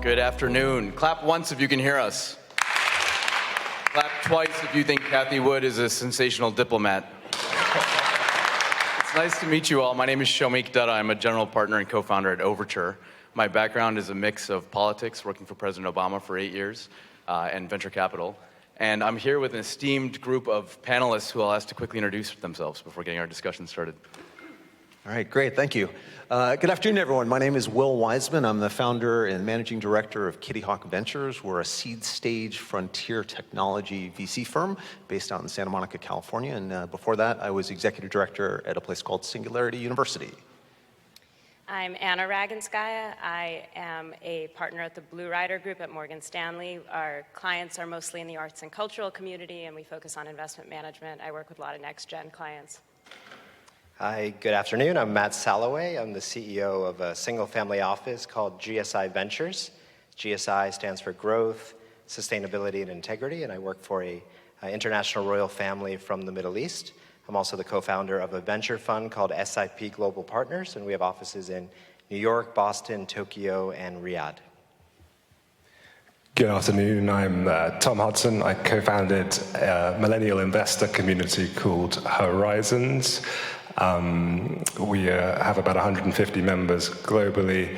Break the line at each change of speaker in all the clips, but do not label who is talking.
Good afternoon. Clap once if you can hear us. Clap twice if you think Kathy Wood is a sensational diplomat. It's nice to meet you all. My name is Shomik Dutta. I'm a general partner and co-founder at Overture. My background is a mix of politics, working for President Obama for 8 years, and venture capital. And I'm here with an esteemed group of panelists who I'll ask to quickly introduce themselves before getting our discussion started.
All right, great, thank you. Good afternoon, everyone. My name is Will Wiseman. I'm the founder and managing director of Kitty Hawk Ventures. We're a seed stage frontier technology VC firm based out in Santa Monica, California. And before that, I was executive director at a place called Singularity University.
I'm Anna Raganskaya. I am a partner at the Blue Rider Group at Morgan Stanley. Our clients are mostly in the arts and cultural community, and we focus on investment management. I work with a lot of next-gen clients.
Hi, good afternoon. I'm Matt Salloway. I'm the CEO of a single-family office called GSI Ventures. GSI stands for Growth, Sustainability, and Integrity, and I work for an international royal family from the Middle East. I'm also the co-founder of a venture fund called SIP Global Partners, and we have offices in New York, Boston, Tokyo, and Riyadh.
Good afternoon, I'm Tom Hudson. I co-founded a millennial investor community called Horizons. We have about 150 members globally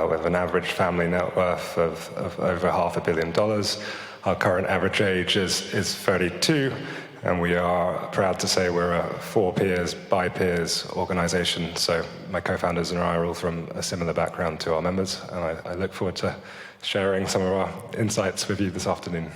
with an average family net worth of over $500 million. Our current average age is 32, and we are proud to say we're a for peers, by peers organization. So my co-founders and I are all from a similar background to our members, and I look forward to sharing some of our insights with you this afternoon.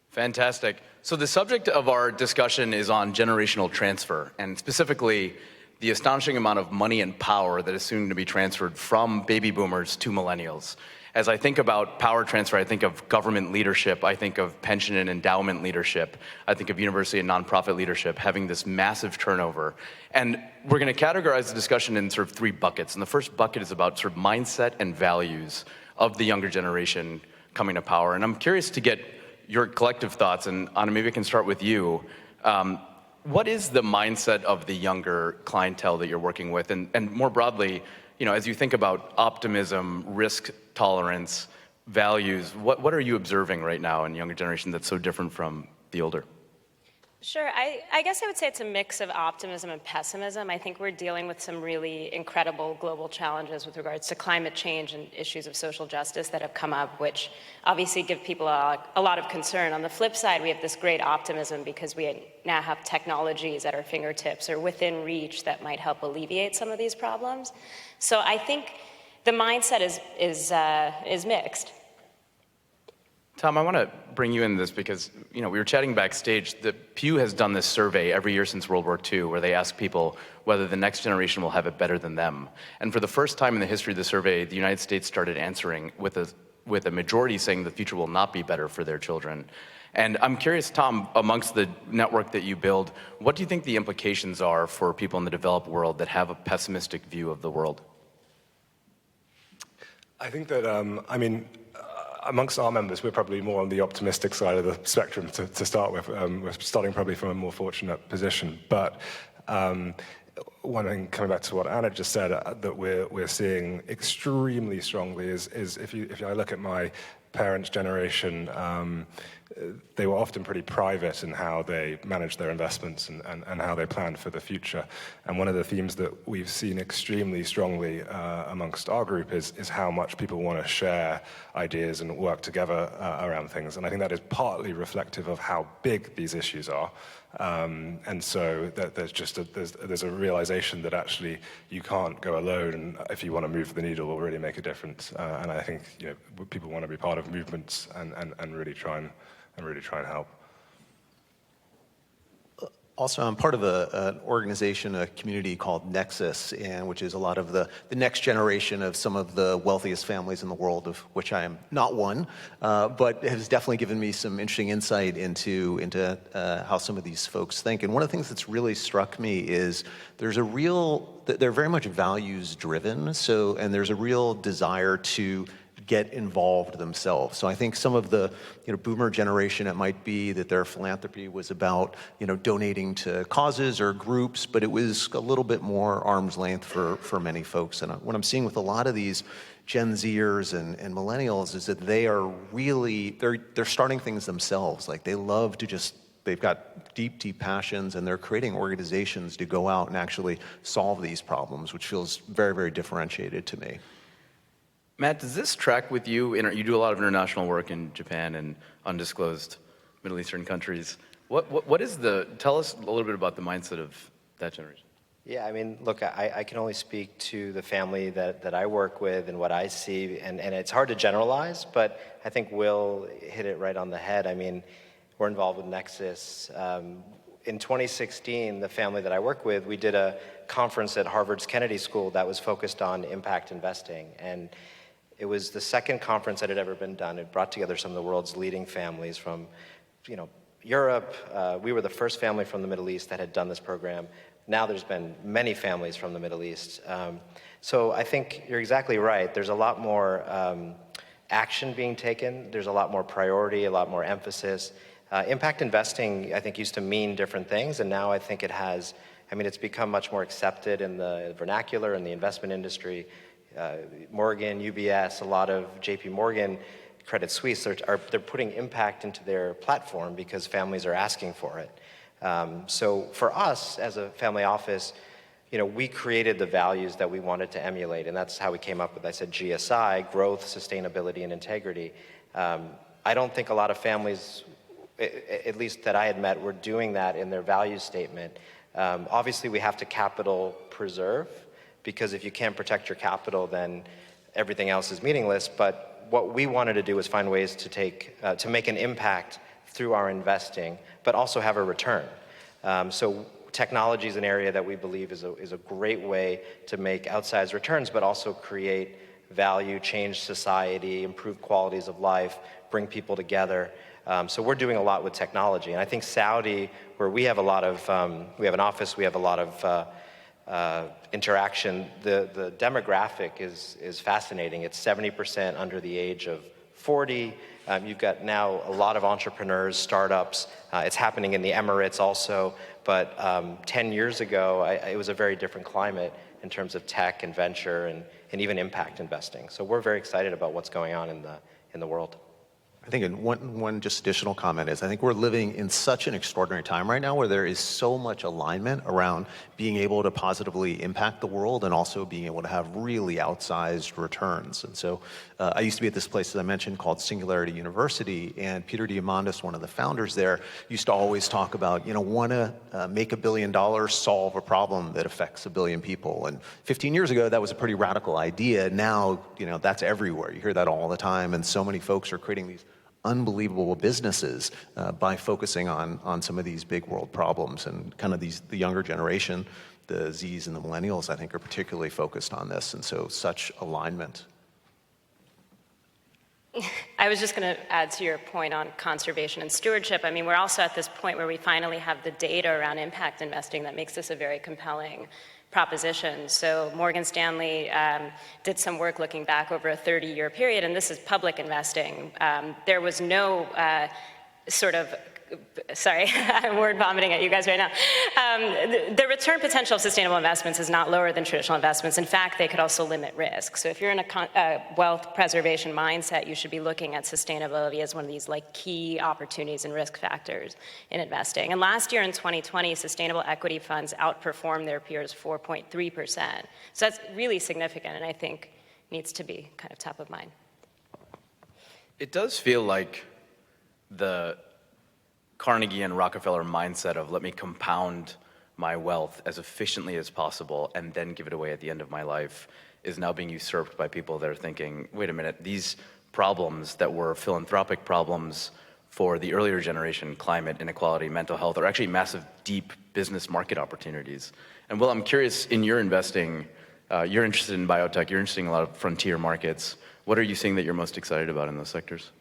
Fantastic. So the subject of our discussion is on generational transfer, and specifically the astonishing amount of money and power that is soon to be transferred from baby boomers to millennials. As I think about power transfer, I think of government leadership, I think of pension and endowment leadership, I think of university and nonprofit leadership having this massive turnover. And we're going to categorize the discussion in sort of 3 buckets. And the first bucket is about sort of mindset and values of the younger generation coming to power. And I'm curious to get your collective thoughts, and Anna, maybe I can start with you. What is the mindset of the younger clientele that you're working with? And more broadly, you know, as you think about optimism, risk tolerance, values, what are you observing right now in the younger generation that's so different from the older?
Sure. I guess I would say it's a mix of optimism and pessimism. I think we're dealing with some really incredible global challenges with regards to climate change and issues of social justice that have come up, which obviously give people a lot of concern. On the flip side, we have this great optimism because we now have technologies at our fingertips or within reach that might help alleviate some of these problems. So I think the mindset is mixed.
Tom, I want to bring you in this because, you know, we were chatting backstage. The Pew has done this survey every year since World War II where they ask people whether the next generation will have it better than them. And for the first time in the history of the survey, the United States started answering with a majority saying the future will not be better for their children. And I'm curious, Tom, amongst the network that you build, what do you think the implications are for people in the developed world that have a pessimistic view of the world?
I think that, amongst our members, we're probably more on the optimistic side of the spectrum to start with. We're starting probably from a more fortunate position. But one thing, coming back to what Anna just said, that we're seeing extremely strongly is if I look at my parents' generation, they were often pretty private in how they managed their investments and how they planned for the future. And one of the themes that we've seen extremely strongly amongst our group is how much people want to share ideas and work together around things. And I think that is partly reflective of how big these issues are. And so that there's a realization that actually you can't go alone if you want to move the needle or really make a difference. And I think, you know, people want to be part of movements and really try and help.
Also, I'm part of an organization, a community called Nexus, which is a lot of the next generation of some of the wealthiest families in the world, of which I am not one, but has definitely given me some interesting insight into how some of these folks think. And one of the things that's really struck me is they're very much values driven. And there's a real desire to get involved themselves. So I think some of the boomer generation, it might be that their philanthropy was about donating to causes or groups, but it was a little bit more arm's length for many folks. And what I'm seeing with a lot of these Gen Zers and millennials is that they are really, they're starting things themselves. Like they love to they've got deep passions, and they're creating organizations to go out and actually solve these problems, which feels very, very differentiated to me.
Matt, does this track with you? You do a lot of international work in Japan and undisclosed Middle Eastern countries. Tell us a little bit about the mindset of that generation.
Yeah, I mean, look, I can only speak to the family that I work with and what I see, and it's hard to generalize, but I think Will hit it right on the head. I mean, we're involved with Nexus. In 2016, the family that I work with, we did a conference at Harvard's Kennedy School that was focused on impact investing, and it was the second conference that had ever been done. It brought together some of the world's leading families from, Europe. We were the first family from the Middle East that had done this program. Now there's been many families from the Middle East. So I think you're exactly right. There's a lot more action being taken. There's a lot more priority, a lot more emphasis. Impact investing, I think, used to mean different things, and now I think it's become much more accepted in the vernacular and the investment industry. Morgan, UBS, a lot of JP Morgan, Credit Suisse, they're putting impact into their platform because families are asking for it. So for us as a family office, we created the values that we wanted to emulate, and that's how we came up with, I said, GSI, growth, sustainability, and integrity. I don't think a lot of families, at least that I had met, were doing that in their value statement. Obviously, we have to capital preserve, because if you can't protect your capital, then everything else is meaningless. But what we wanted to do was find ways to make an impact through our investing, but also have a return. So technology is an area that we believe is a great way to make outsized returns, but also create value, change society, improve qualities of life, bring people together. So we're doing a lot with technology. And I think Saudi, where we have a lot of, we have an office, we have a lot of interaction, the demographic is fascinating. It's 70% under the age of 40. You've got now a lot of entrepreneurs, startups. It's happening in the Emirates also. But 10 years ago, it was a very different climate in terms of tech and venture and even impact investing. So we're very excited about what's going on in the world.
I think one just additional comment is I think we're living in such an extraordinary time right now where there is so much alignment around being able to positively impact the world and also being able to have really outsized returns. And so I used to be at this place, as I mentioned, called Singularity University, and Peter Diamandis, one of the founders there, used to always talk about, want to make $1 billion, solve a problem that affects 1 billion people. And 15 years ago, that was a pretty radical idea. Now, that's everywhere. You hear that all the time, and so many folks are creating these unbelievable businesses by focusing on some of these big world problems. And kind of the younger generation, the Zs and the millennials, I think, are particularly focused on this, and so such alignment.
I was just going to add to your point on conservation and stewardship. I mean, we're also at this point where we finally have the data around impact investing that makes this a very compelling proposition. So Morgan Stanley did some work looking back over a 30-year period, and this is public investing. There was no sorry, I'm word vomiting at you guys right now. The return potential of sustainable investments is not lower than traditional investments. In fact, they could also limit risk. So if you're in a wealth preservation mindset, you should be looking at sustainability as one of these key opportunities and risk factors in investing. And last year in 2020, sustainable equity funds outperformed their peers 4.3%. So that's really significant, and I think needs to be kind of top of mind.
It does feel like the Carnegie and Rockefeller mindset of let me compound my wealth as efficiently as possible and then give it away at the end of my life is now being usurped by people that are thinking, wait a minute, these problems that were philanthropic problems for the earlier generation, climate, inequality, mental health, are actually massive, deep business market opportunities. And Will, I'm curious, in your investing, you're interested in biotech, you're interested in a lot of frontier markets. What are you seeing that you're most excited about in those sectors?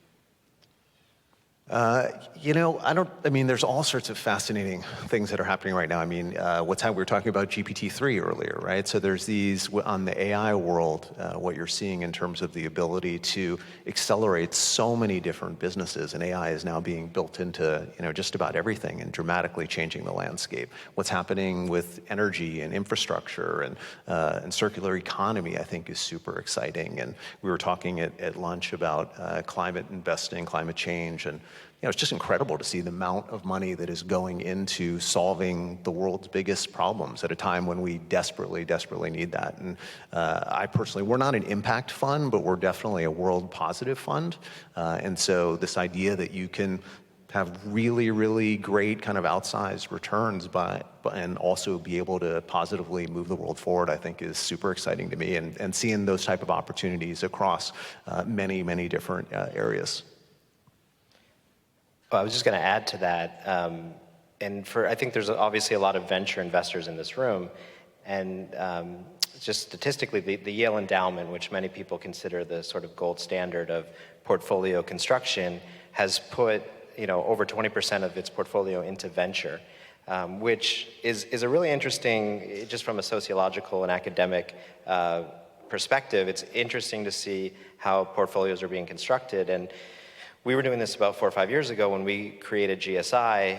I mean, there's all sorts of fascinating things that are happening right now. I mean, we were talking about GPT-3 earlier, right? So there's these, on the AI world, what you're seeing in terms of the ability to accelerate so many different businesses, and AI is now being built into, just about everything and dramatically changing the landscape. What's happening with energy and infrastructure and circular economy, I think, is super exciting. And we were talking at lunch about climate investing, climate change, and it's just incredible to see the amount of money that is going into solving the world's biggest problems at a time when we desperately, desperately need that. And I personally, we're not an impact fund, but we're definitely a world positive fund. And so this idea that you can have really, really great kind of outsized returns and also be able to positively move the world forward, I think is super exciting to me, and seeing those type of opportunities across many, many different areas.
Well, I was just going to add to that, I think there's obviously a lot of venture investors in this room, and just statistically, the Yale Endowment, which many people consider the sort of gold standard of portfolio construction, has put over 20% of its portfolio into venture, which is a really interesting, just from a sociological and academic perspective, it's interesting to see how portfolios are being constructed. And we were doing this about 4 or 5 years ago when we created GSI.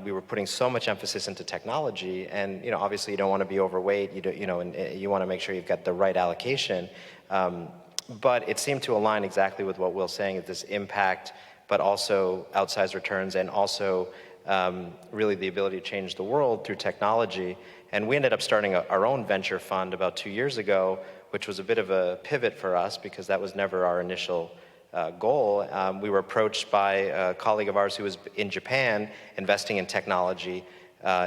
We were putting so much emphasis into technology, and obviously you don't want to be overweight. You want to make sure you've got the right allocation. But it seemed to align exactly with what Will's saying: is this impact, but also outsized returns, and also really the ability to change the world through technology. And we ended up starting our own venture fund about 2 years ago, which was a bit of a pivot for us because that was never our initial goal. We were approached by a colleague of ours who was in Japan investing in technology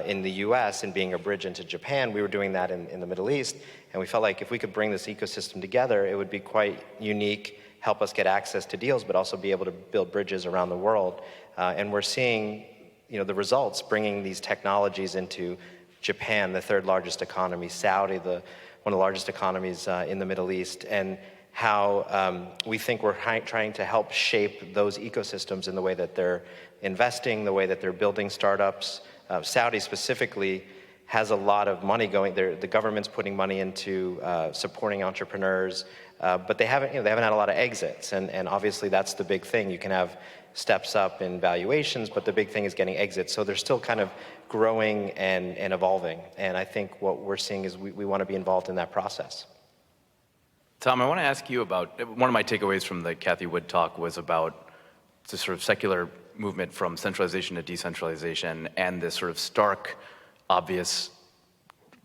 in the US and being a bridge into Japan. We were doing that in the Middle East, and we felt like if we could bring this ecosystem together, it would be quite unique, help us get access to deals, but also be able to build bridges around the world. And we're seeing the results, bringing these technologies into Japan, the third largest economy, Saudi, one of the largest economies in the Middle East, and how we think we're trying to help shape those ecosystems in the way that they're investing, the way that they're building startups. Saudi specifically has a lot of money going there. The government's putting money into supporting entrepreneurs, but they haven't had a lot of exits, and obviously that's the big thing. You can have steps up in valuations, but the big thing is getting exits. So they're still kind of growing and evolving, and I think what we're seeing is we want to be involved in that process.
Tom, I want to ask you about, one of my takeaways from the Cathie Wood talk was about the sort of secular movement from centralization to decentralization and this sort of stark, obvious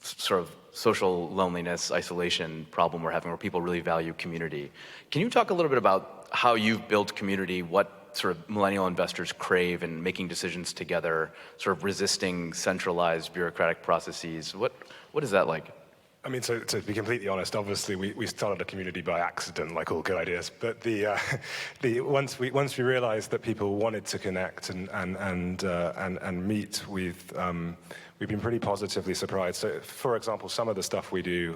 sort of social loneliness, isolation problem we're having where people really value community. Can you talk a little bit about how you've built community, what sort of millennial investors crave in making decisions together, sort of resisting centralized bureaucratic processes? What is that like?
I mean, so to be completely honest, obviously we started a community by accident, like all good ideas. But once we realized that people wanted to connect and meet, we've been pretty positively surprised. So, for example, some of the stuff we do,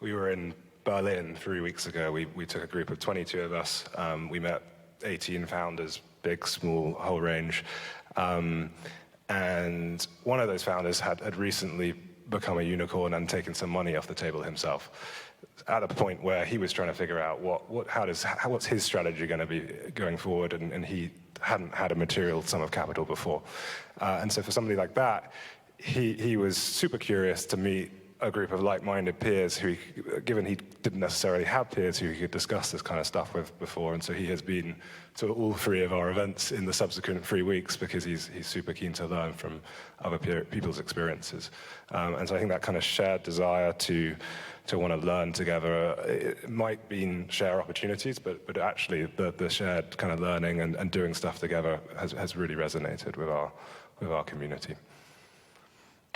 we were in Berlin 3 weeks ago. We took a group of 22 of us. We met 18 founders, big, small, whole range, and one of those founders had recently become a unicorn and taken some money off the table himself, at a point where he was trying to figure out what's his strategy going to be going forward, and he hadn't had a material sum of capital before, and so for somebody like that, he was super curious to meet a group of like-minded peers who, given he didn't necessarily have peers who he could discuss this kind of stuff with before, and so he has been to all 3 of our events in the subsequent 3 weeks because he's super keen to learn from other people's experiences. And so I think that kind of shared desire to want to learn together, it might be share opportunities, but actually the shared kind of learning and doing stuff together has really resonated with our community.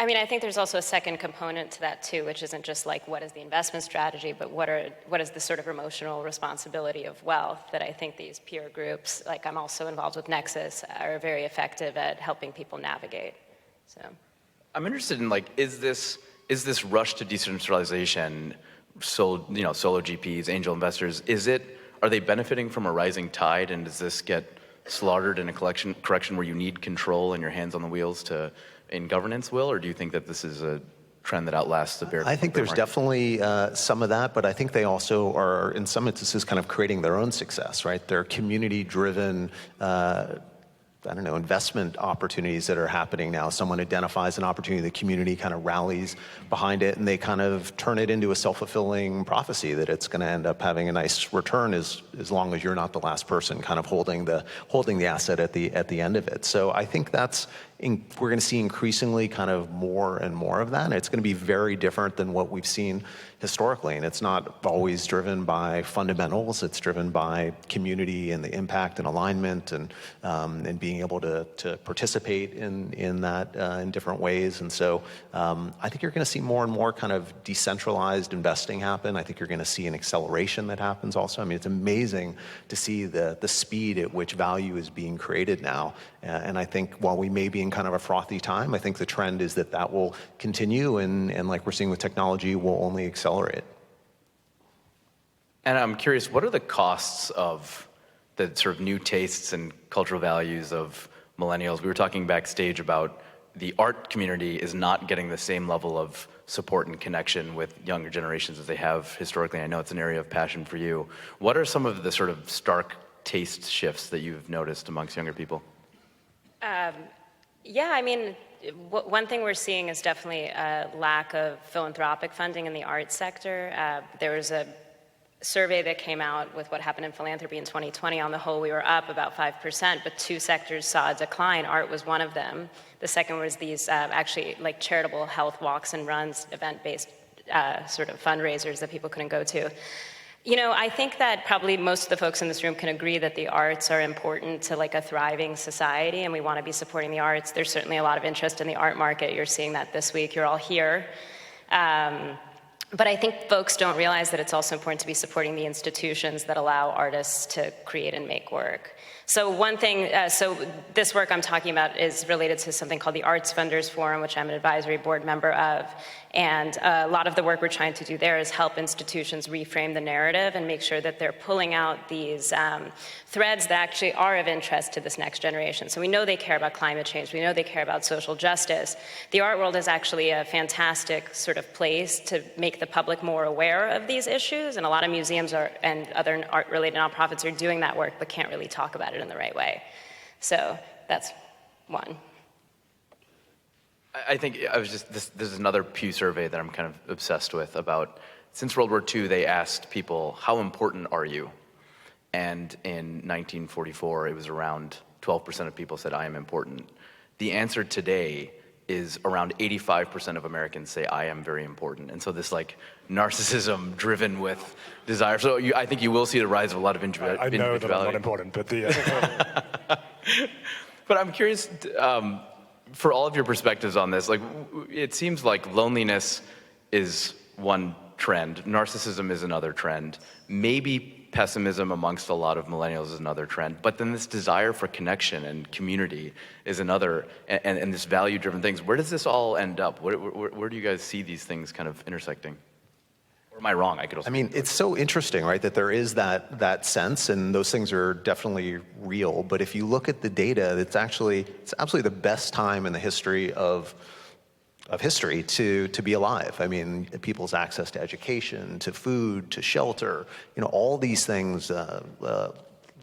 I mean, I think there's also a second component to that too, which isn't just like what is the investment strategy, but what is the sort of emotional responsibility of wealth that I think these peer groups, like I'm also involved with Nexus, are very effective at helping people navigate. So
I'm interested in is this rush to decentralization, solo GPs, angel investors, are they benefiting from a rising tide, and does this get slaughtered in a correction where you need control and your hands on the wheels in governance will, or do you think that this is a trend that outlasts the bear?
I think there's definitely some of that, but I think they also are, in some instances, kind of creating their own success, right? They're community-driven, investment opportunities that are happening now. Someone identifies an opportunity, the community kind of rallies behind it, and they kind of turn it into a self-fulfilling prophecy that it's going to end up having a nice return as long as you're not the last person kind of holding the asset at the end of it. So I think we're going to see increasingly kind of more and more of that. And it's going to be very different than what we've seen historically. And it's not always driven by fundamentals. It's driven by community and the impact and alignment and being able to participate in that in different ways. And so I think you're going to see more and more kind of decentralized investing happen. I think you're going to see an acceleration that happens also. I mean, it's amazing to see the speed at which value is being created now. And I think while we may be in kind of a frothy time, I think the trend is that will continue, and like we're seeing with technology, will only accelerate.
And I'm curious, what are the costs of the sort of new tastes and cultural values of millennials? We were talking backstage about the art community is not getting the same level of support and connection with younger generations as they have historically. I know it's an area of passion for you. What are some of the sort of stark taste shifts that you've noticed amongst younger people?
Yeah, I mean, one thing we're seeing is definitely a lack of philanthropic funding in the arts sector. There was a survey that came out with what happened in philanthropy in 2020. On the whole, we were up about 5%, but two sectors saw a decline. Art was one of them. The second was these actually like charitable health walks and runs, event-based sort of fundraisers that people couldn't go to. You know, I think that probably most of the folks in this room can agree that the arts are important to like a thriving society, and we want to be supporting the arts. There's certainly a lot of interest in the art market. You're seeing that this week. You're all here. But I think folks don't realize that it's also important to be supporting the institutions that allow artists to create and make work. So one thing, so this work I'm talking about is related to something called the Arts Funders Forum, which I'm an advisory board member of. And a lot of the work we're trying to do there is help institutions reframe the narrative and make sure that they're pulling out these threads that actually are of interest to this next generation. So we know they care about climate change. We know they care about social justice. The art world is actually a fantastic sort of place to make the public more aware of these issues. And a lot of museums and other art-related nonprofits are doing that work, but can't really talk about it in the right way. So that's one.
I think this is another Pew survey that I'm kind of obsessed with about, since World War II, they asked people, how important are you? And in 1944, it was around 12% of people said, I am important. The answer today is around 85% of Americans say, I am very important. And so this like narcissism driven with desire. So I think you will see the rise of a lot of individuality.
I know that I'm not important, but
But I'm curious, for all of your perspectives on this, like it seems like loneliness is one trend, narcissism is another trend, maybe pessimism amongst a lot of millennials is another trend, but then this desire for connection and community is another, and this value-driven things. Where does this all end up? Where do you guys see these things kind of intersecting? Or am I wrong? I mean,
it's so interesting, right, that there is that sense, and those things are definitely real. But if you look at the data, it's absolutely the best time in the history of history to be alive. I mean, people's access to education, to food, to shelter, all these things,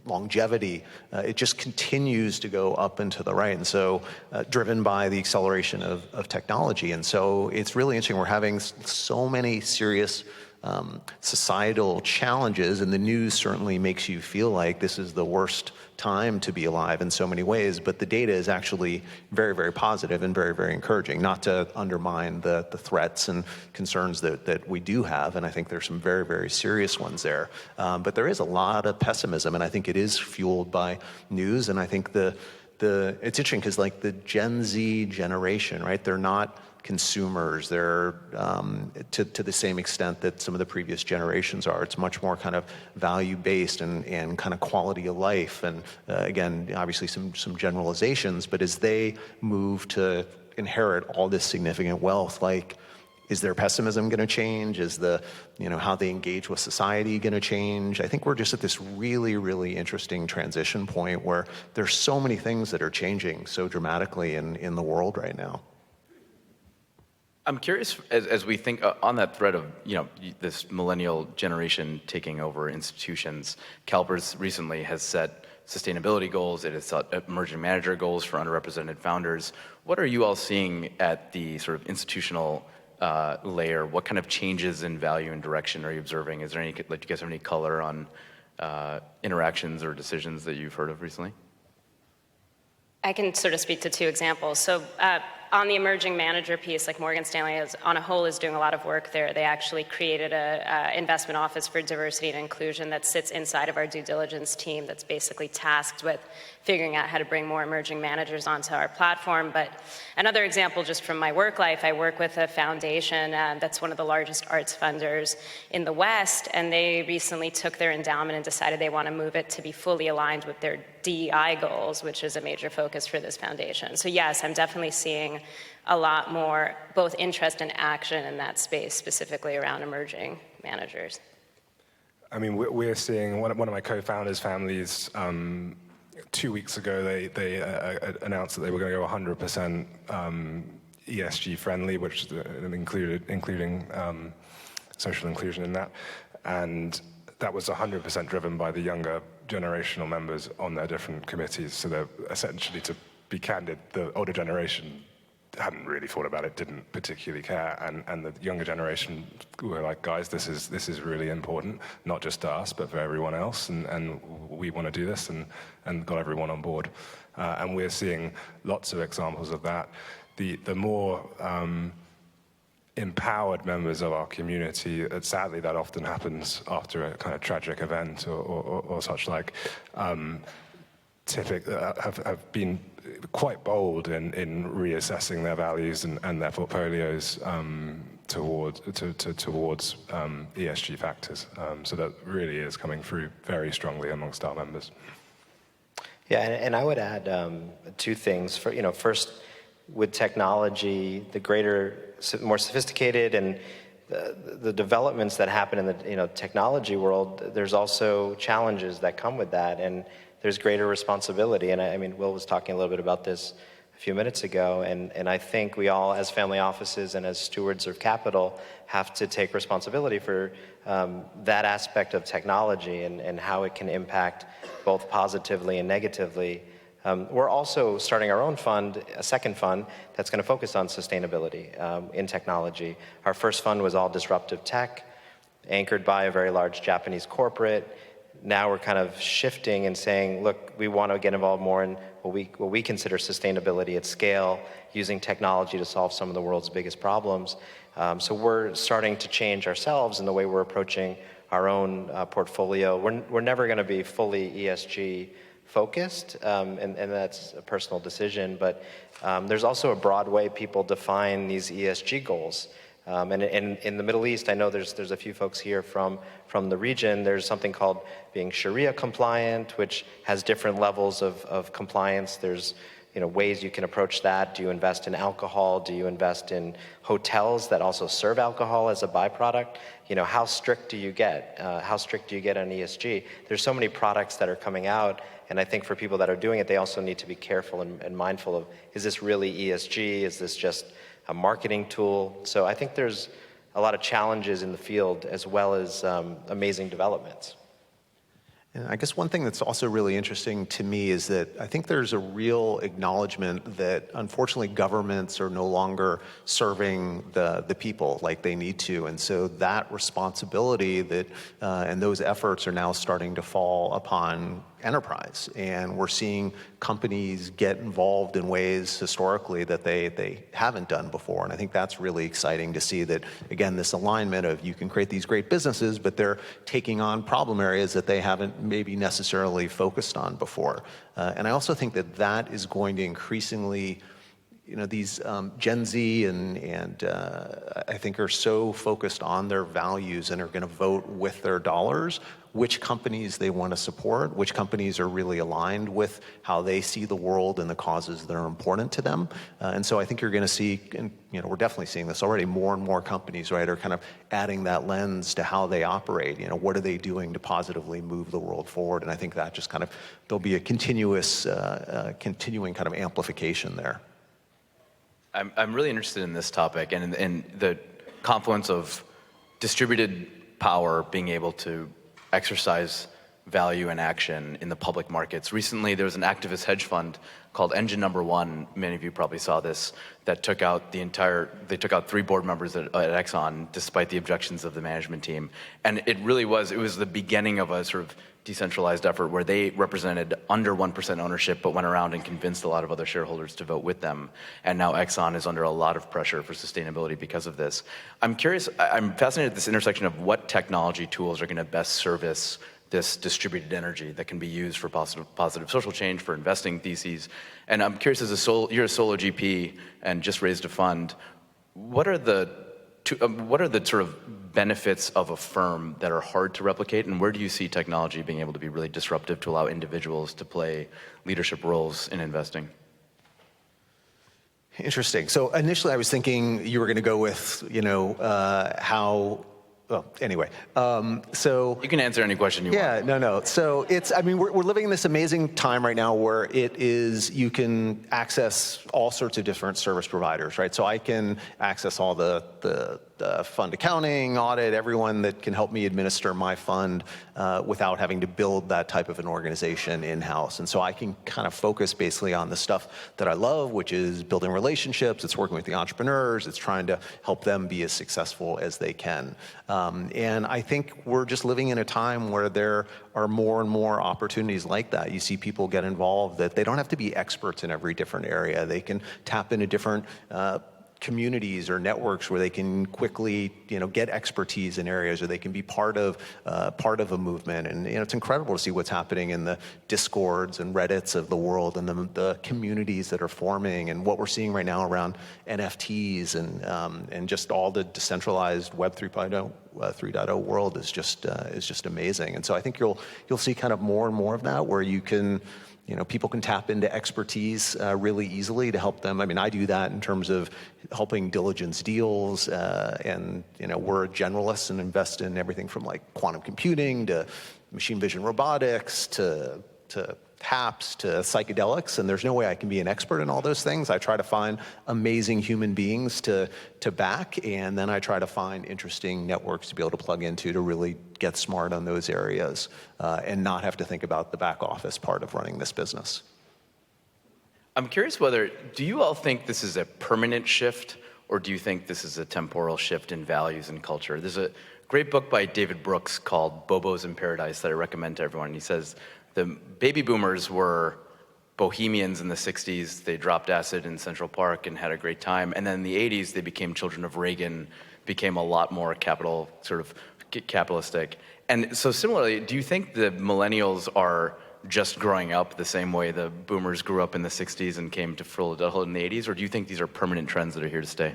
longevity, it just continues to go up and to the right. And so driven by the acceleration of technology. And so it's really interesting. We're having so many serious societal challenges, and the news certainly makes you feel like this is the worst time to be alive in so many ways, but the data is actually very, very positive and very, very encouraging, not to undermine the threats and concerns that we do have, and I think there's some very, very serious ones there. But there is a lot of pessimism, and I think it is fueled by news, and I think it's interesting because like the Gen Z generation, right, they're not consumers. They're to the same extent that some of the previous generations are. It's much more kind of value-based and kind of quality of life. And again, obviously some generalizations, but as they move to inherit all this significant wealth, like is their pessimism going to change? Is how they engage with society going to change? I think we're just at this really, really interesting transition point where there's so many things that are changing so dramatically in the world right now.
I'm curious, as we think on that thread of this millennial generation taking over institutions, CalPERS recently has set sustainability goals. It has set emerging manager goals for underrepresented founders. What are you all seeing at the sort of institutional layer? What kind of changes in value and direction are you observing? Is there any, do you guys have any color on interactions or decisions that you've heard of recently?
I can sort of speak to two examples. So on the emerging manager piece, like Morgan Stanley on a whole is doing a lot of work there. They actually created a investment office for diversity and inclusion that sits inside of our due diligence team that's basically tasked with figuring out how to bring more emerging managers onto our platform. But another example just from my work life, I work with a foundation that's one of the largest arts funders in the West, and they recently took their endowment and decided they want to move it to be fully aligned with their DEI goals, which is a major focus for this foundation. So yes, I'm definitely seeing a lot more both interest and action in that space, specifically around emerging managers.
I mean, we're seeing one of my co-founders' families. 2 weeks ago, they announced that they were going to go 100% ESG friendly, which including social inclusion in that, and that was 100% driven by the younger generational members on their different committees. So they're essentially, to be candid, the older generation hadn't really thought about it, didn't particularly care, and the younger generation were like, guys, this is really important, not just to us, but for everyone else, and we want to do this, and got everyone on board. And we're seeing lots of examples of that. The more empowered members of our community, sadly that often happens after a kind of tragic event or such like, have been quite bold in reassessing their values and their portfolios towards ESG factors. So that really is coming through very strongly amongst our members.
Yeah, and I would add two things. First, with technology, the more sophisticated and the developments that happen in the technology world, there's also challenges that come with that, and there's greater responsibility. And I mean, Will was talking a little bit about this a few minutes ago, and I think we all, as family offices and as stewards of capital, have to take responsibility for that aspect of technology and how it can impact both positively and negatively. We're also starting our own fund, a second fund, that's going to focus on sustainability in technology. Our first fund was all disruptive tech, anchored by a very large Japanese corporate. Now we're kind of shifting and saying, look, we want to get involved more in what we consider sustainability at scale, using technology to solve some of the world's biggest problems. So we're starting to change ourselves in the way we're approaching our own portfolio. We're never going to be fully ESG focused, and that's a personal decision, but there's also a broad way people define these ESG goals. And in the Middle East, I know there's a few folks here from the region. There's something called being Sharia compliant, which has different levels of compliance. There's ways you can approach that. Do you invest in alcohol? Do you invest in hotels that also serve alcohol as a byproduct? How strict do you get? How strict do you get on ESG? There's so many products that are coming out, and I think for people that are doing it, they also need to be careful and mindful of, is this really ESG? Is this just a marketing tool? So I think there's a lot of challenges in the field as well as amazing developments.
And I guess one thing that's also really interesting to me is that I think there's a real acknowledgement that unfortunately governments are no longer serving the people like they need to. And so that responsibility and those efforts are now starting to fall upon enterprise. And we're seeing companies get involved in ways historically that they haven't done before. And I think that's really exciting to see that, again, this alignment of you can create these great businesses, but they're taking on problem areas that they haven't maybe necessarily focused on before. And I also think that is going to increasingly these Gen Z and I think are so focused on their values and are going to vote with their dollars which companies they want to support, which companies are really aligned with how they see the world and the causes that are important to them. And so I think you're going to see, and we're definitely seeing this already, more and more companies, right, are kind of adding that lens to how they operate. What are they doing to positively move the world forward? And I think that just there'll be a continuing kind of amplification there.
I'm really interested in this topic and in the confluence of distributed power being able to exercise value and action in the public markets. Recently, there was an activist hedge fund called Engine Number One. Many of you probably saw this. That took out they took out 3 board members at Exxon, despite the objections of the management team. And it was the beginning of a sort of decentralized effort where they represented under 1% ownership, but went around and convinced a lot of other shareholders to vote with them. And now Exxon is under a lot of pressure for sustainability because of this. I'm curious, I'm fascinated at this intersection of what technology tools are going to best service this distributed energy that can be used for positive social change, for investing theses. And I'm curious, you're a solo GP and just raised a fund, what are the sort of benefits of a firm that are hard to replicate, and where do you see technology being able to be really disruptive to allow individuals to play leadership roles in investing?
Interesting. So initially I was thinking you were going to go with, how. Well, anyway, so...
You can answer any question you want.
Yeah, no. So we're living in this amazing time right now where you can access all sorts of different service providers, right? So I can access all the fund accounting, audit, everyone that can help me administer my fund without having to build that type of an organization in-house. And so I can kind of focus basically on the stuff that I love, which is building relationships, it's working with the entrepreneurs, it's trying to help them be as successful as they can. And I think we're just living in a time where there are more and more opportunities like that. You see people get involved that they don't have to be experts in every different area. They can tap into different communities or networks where they can quickly, get expertise in areas, or they can be part of a movement. And it's incredible to see what's happening in the Discords and Reddits of the world, and the communities that are forming, and what we're seeing right now around NFTs and just all the decentralized Web 3.0 world is just amazing. And so I think you'll see kind of more and more of that, where you can. People can tap into expertise really easily to help them. I do that in terms of helping diligence deals, and we're generalists and invest in everything from like quantum computing to machine vision robotics to HAPS to psychedelics, and there's no way I can be an expert in all those things. I try to find amazing human beings to back, and then I try to find interesting networks to be able to plug into to really get smart on those areas and not have to think about the back office part of running this business.
I'm curious do you all think this is a permanent shift, or do you think this is a temporal shift in values and culture? There's a great book by David Brooks called Bobos in Paradise that I recommend to everyone. He says, the baby boomers were bohemians in the 60s. They dropped acid in Central Park and had a great time. And then in the 80s, they became children of Reagan, became a lot more capitalistic. And so similarly, do you think the millennials are just growing up the same way the boomers grew up in the 60s and came to full adulthood in the 80s? Or do you think these are permanent trends that are here to stay?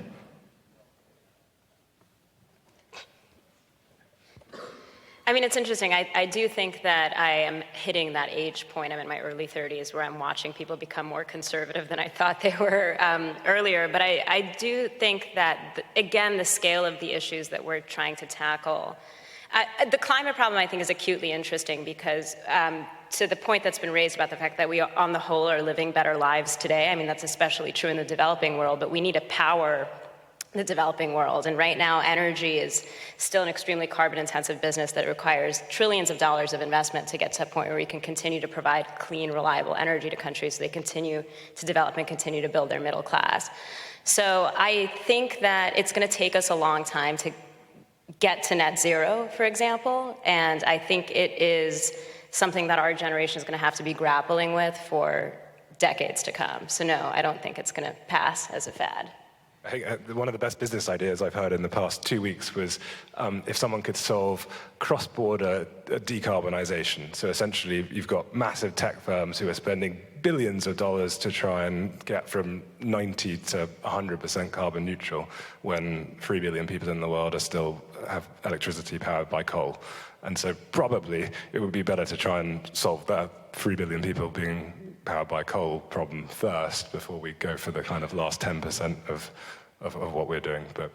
It's interesting. I do think that I am hitting that age point. I'm in my early 30s where I'm watching people become more conservative than I thought they were earlier. But I do think that, again, the scale of the issues that we're trying to tackle. The climate problem, I think, is acutely interesting because to the point that's been raised about the fact that we, on the whole, are living better lives today. That's especially true in the developing world, but we need to power the developing world. And right now, energy is still an extremely carbon-intensive business that requires trillions of dollars of investment to get to a point where we can continue to provide clean, reliable energy to countries so they continue to develop and continue to build their middle class. So I think that it's going to take us a long time to get to net zero, for example, and I think it is something that our generation is going to have to be grappling with for decades to come. So no, I don't think it's going to pass as a fad.
I think one of the best business ideas I've heard in the past 2 weeks was if someone could solve cross-border decarbonization. So essentially, you've got massive tech firms who are spending billions of dollars to try and get from 90 to 100% carbon neutral when 3 billion people in the world still have electricity powered by coal. And so probably it would be better to try and solve that 3 billion people being powered by coal problem first before we go for the kind of last 10% of what we're doing. But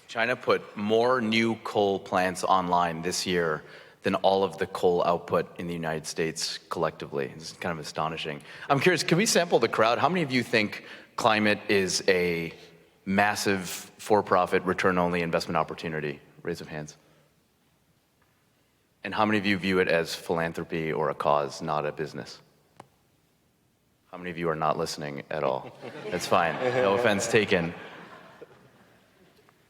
China put more new coal plants online this year than all of the coal output in the United States collectively. It's kind of astonishing. I'm curious, can we sample the crowd? How many of you think climate is a massive for-profit, return-only investment opportunity? Raise of hands. And how many of you view it as philanthropy or a cause, not a business? How many of you are not listening at all? That's fine. No offense taken.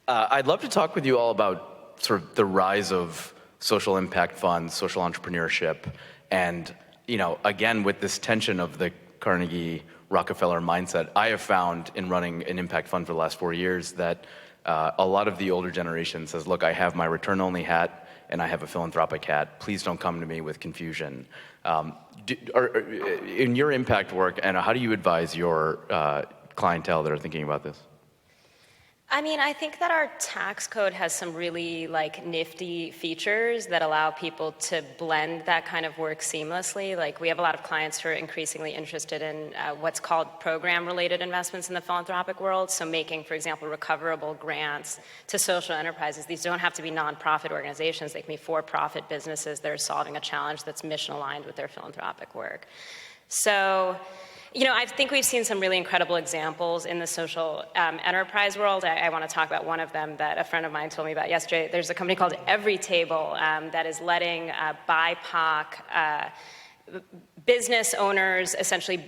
I'd love to talk with you all about sort of the rise of social impact funds, social entrepreneurship, and, you know, again, with this tension of the Carnegie Rockefeller mindset, I have found in running an impact fund for the last 4 years that a lot of the older generation says, look, I have my return-only hat and I have a philanthropic hat. Please don't come to me with confusion. In your impact work, Anna, how do you advise your clientele that are thinking about this?
I mean, I think that our tax code has some really nifty features that allow people to blend that kind of work seamlessly. Like, we have a lot of clients who are increasingly interested in what's called program-related investments in the philanthropic world. So making, for example, recoverable grants to social enterprises. These don't have to be nonprofit organizations. They can be for-profit businesses that are solving a challenge that's mission-aligned with their philanthropic work. So, you know, I think we've seen some really incredible examples in the social enterprise world. I want to talk about one of them that a friend of mine told me about yesterday. There's a company called Everytable that is letting BIPOC business owners essentially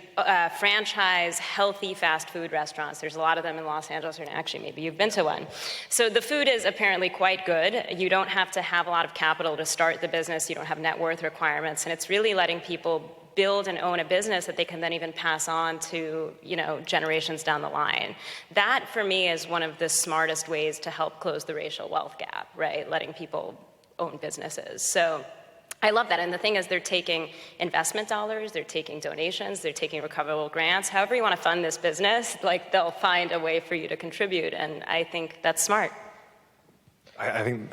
franchise healthy fast food restaurants. There's a lot of them in Los Angeles, and actually maybe you've been to one. So the food is apparently quite good. You don't have to have a lot of capital to start the business. You don't have net worth requirements, and it's really letting people build and own a business that they can then even pass on to, you know, generations down the line. That, for me, is one of the smartest ways to help close the racial wealth gap, right? Letting people own businesses. So I love that. And the thing is, they're taking investment dollars, they're taking donations, they're taking recoverable grants. However you want to fund this business, they'll find a way for you to contribute. And I think that's smart.
I think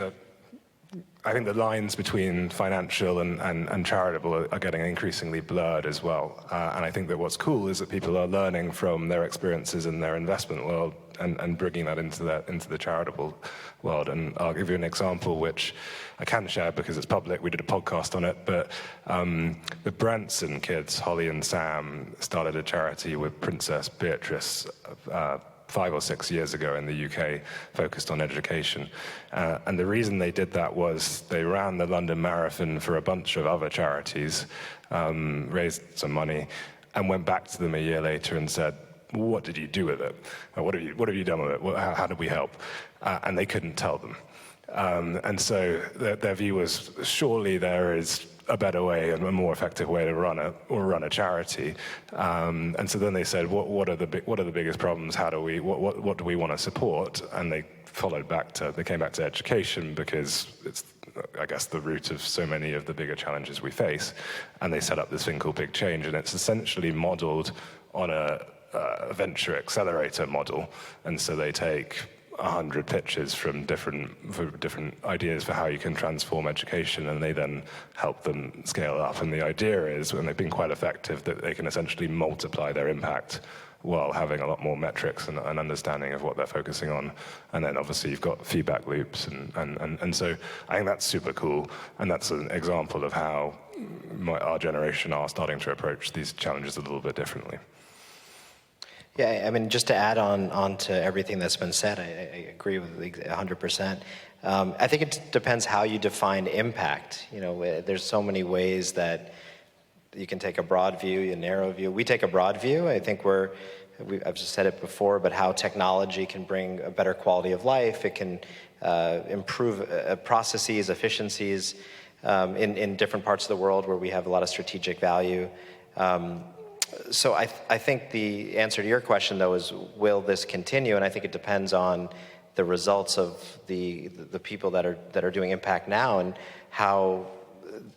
the lines between financial and charitable are getting increasingly blurred as well. And I think that what's cool is that people are learning from their experiences in their investment world and bringing that into the charitable world. And I'll give you an example, which I can share because it's public. We did a podcast on it. But the Branson kids, Holly and Sam, started a charity with Princess Beatrice 5 or 6 years ago in the UK, focused on education. And the reason they did that was they ran the London Marathon for a bunch of other charities, raised some money, and went back to them a year later and said, what did you do with it? What have you done with it? How did we help? And they couldn't tell them. And so their view was, surely there is a better way and a more effective way to run a charity. And so then they said, what are the biggest problems? What do we want to support? And they came back to education because it's, I guess, the root of so many of the bigger challenges we face. And they set up this thing called Big Change, and it's essentially modeled on a venture accelerator model. And so they take 100 pitches from different ideas for how you can transform education, and they then help them scale up. And the idea is, and they've been quite effective, that they can essentially multiply their impact while having a lot more metrics and an understanding of what they're focusing on. And then obviously you've got feedback loops, and so I think that's super cool, and that's an example of how our generation are starting to approach these challenges a little bit differently.
Yeah, I mean, just to add on to everything that's been said, I agree with 100%. I think it depends how you define impact. You know, there's so many ways that you can take a broad view, a narrow view. We take a broad view. I think I've just said it before, but how technology can bring a better quality of life. It can improve processes, efficiencies in different parts of the world where we have a lot of strategic value. So I think the answer to your question, though, is will this continue? And I think it depends on the results of the people that are doing impact now, and how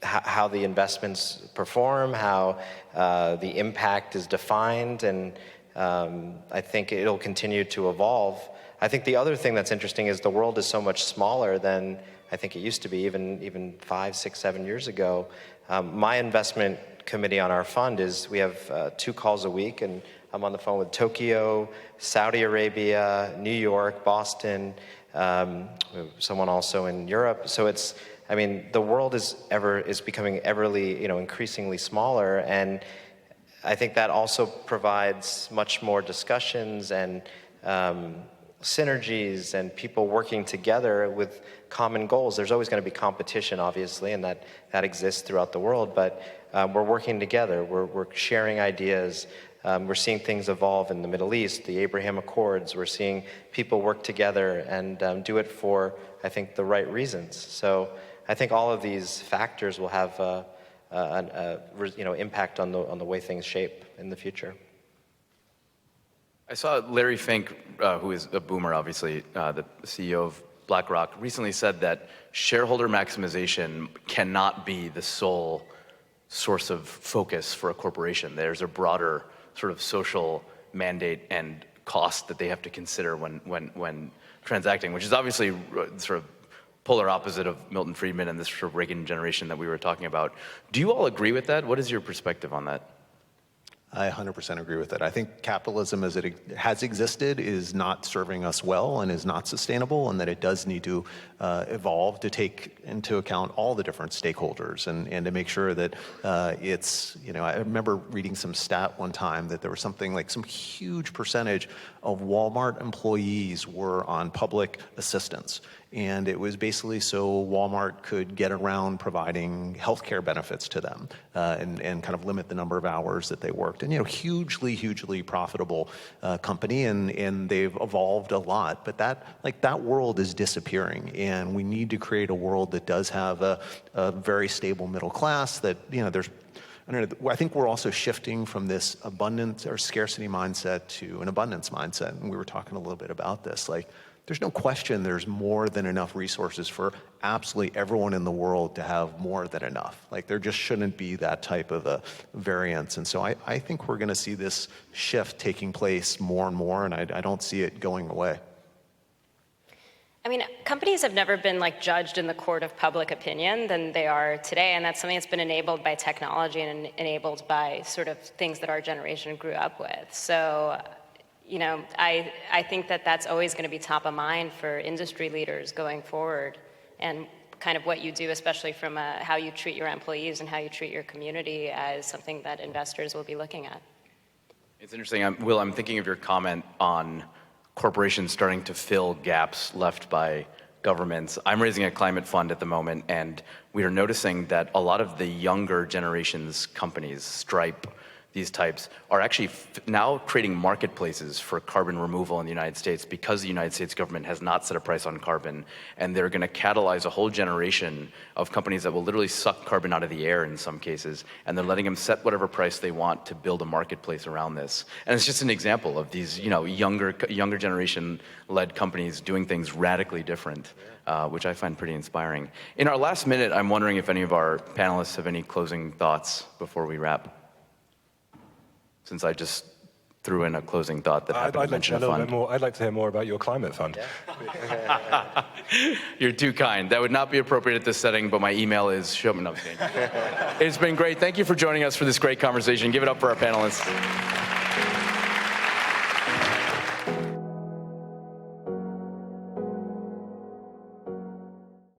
the investments perform, how the impact is defined, and I think it'll continue to evolve. I think the other thing that's interesting is the world is so much smaller than I think it used to be, even 5, 6, 7 years ago. My investment committee on our fund we have 2 calls a week, and I'm on the phone with Tokyo, Saudi Arabia, New York, Boston, someone also in Europe. So the world is becoming increasingly smaller, and I think that also provides much more discussions and synergies and people working together with common goals. There's always going to be competition, obviously, and that exists throughout the world, but we're working together. We're sharing ideas. We're seeing things evolve in the Middle East, the Abraham Accords. We're seeing people work together and do it for, I think, the right reasons. So I think all of these factors will have impact on the way things shape in the future.
I saw Larry Fink, who is a boomer, obviously, the CEO of BlackRock, recently said that shareholder maximization cannot be the sole source of focus for a corporation. There's a broader sort of social mandate and cost that they have to consider when transacting, which is obviously sort of polar opposite of Milton Friedman and this sort of Reagan generation that we were talking about. Do you all agree with that? What is your perspective on that?
I 100% agree with it. I think capitalism as it has existed is not serving us well and is not sustainable, and that it does need to evolve to take into account all the different stakeholders and to make sure that it's, I remember reading some stat one time that there was something like some huge percentage of Walmart employees were on public assistance. And it was basically so Walmart could get around providing healthcare benefits to them and kind of limit the number of hours that they worked. And, hugely profitable company, and they've evolved a lot. But that world is disappearing, and we need to create a world that does have a very stable middle class. That I think we're also shifting from this abundance or scarcity mindset to an abundance mindset, and we were talking a little bit about this. There's no question there's more than enough resources for absolutely everyone in the world to have more than enough. There just shouldn't be that type of a variance. And so I think we're going to see this shift taking place more and more, and I don't see it going away.
Companies have never been judged in the court of public opinion than they are today, and that's something that's been enabled by technology and enabled by sort of things that our generation grew up with. So I think that that's always going to be top of mind for industry leaders going forward, and kind of what you do, especially from how you treat your employees and how you treat your community, as something that investors will be looking at.
It's interesting, Will, I'm thinking of your comment on corporations starting to fill gaps left by governments. I'm raising a climate fund at the moment, and we are noticing that a lot of the younger generations companies, Stripe, these types, are actually now creating marketplaces for carbon removal in the United States because the United States government has not set a price on carbon, and they're going to catalyze a whole generation of companies that will literally suck carbon out of the air in some cases, and they're letting them set whatever price they want to build a marketplace around this. And it's just an example of these, younger generation-led companies doing things radically different, which I find pretty inspiring. In our last minute, I'm wondering if any of our panelists have any closing thoughts before we wrap. Since I just threw in a closing thought that happened to mention a fund.
I'd like to hear more about your climate fund.
Yeah.
You're too kind. That would not be appropriate at this setting, but my email is It's been great. Thank you for joining us for this great conversation. Give it up for our panelists.